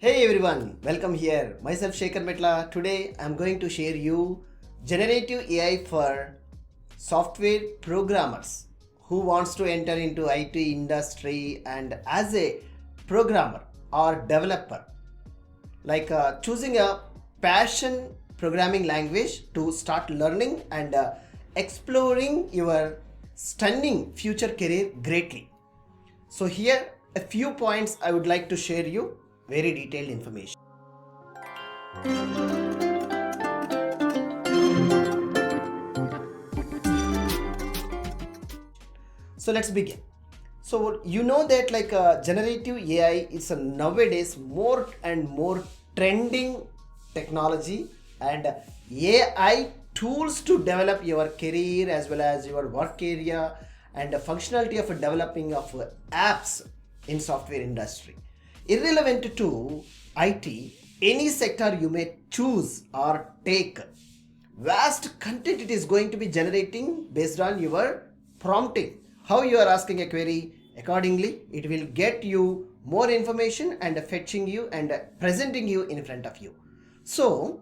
Hey everyone, welcome here. Myself Sekhar Metla. Today I'm going to share you generative AI for software programmers who wants to enter into IT industry and as a programmer or developer, choosing a passion programming language to start learning and exploring your stunning future career greatly. So here a few points I would like to share you very detailed information. So let's begin. So you know that generative AI is a nowadays more and more trending technology, and AI tools to develop your career as well as your work area and the functionality of developing of apps in software industry. Irrelevant to IT, any sector you may choose or take, vast content it is going to be generating based on your prompting. How you are asking a query, accordingly it will get you more information and fetching you and presenting you in front of you. So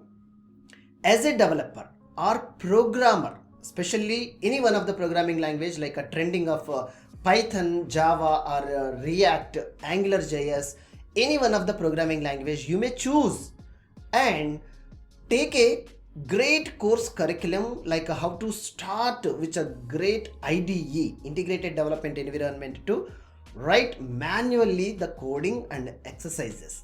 as a developer or programmer, especially any one of the programming language like a trending of Python, Java or React, Angular JS, any one of the programming language you may choose and take a great course curriculum like how to start with a great IDE, integrated development environment, to write manually the coding and exercises.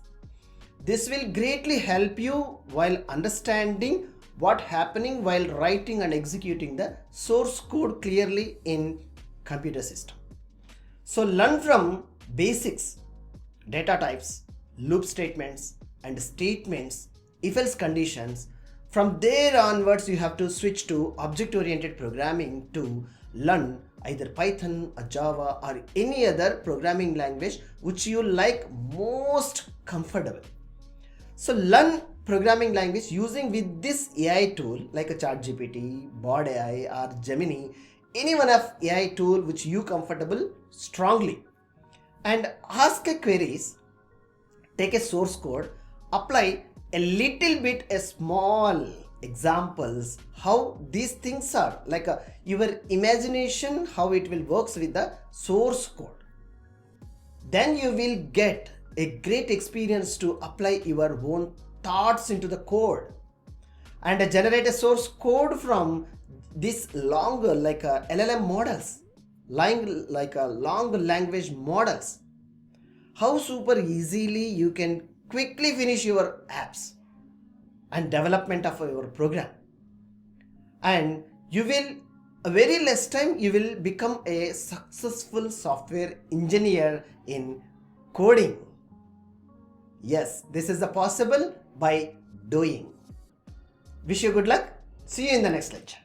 This will greatly help you while understanding what happening while writing and executing the source code clearly in computer system. So learn from basics, data types, loop statements and statements, if else conditions. From there onwards you have to switch to object oriented programming to learn either Python or Java or any other programming language which you like most comfortable. So learn programming language using with this AI tool like a ChatGPT, Bod AI or Gemini, any one of AI tool which you comfortable strongly, and ask a queries, take a source code, apply a little bit a small examples how these things are like your imagination how it will works with the source code. Then you will get a great experience to apply your own thoughts into the code and generate a source code from this long LLM models, long language models. How super easily you can quickly finish your apps and development of your program, and you will a very less time you will become a successful software engineer in coding. Yes, this is possible by doing. Wish you good luck. See you in the next lecture.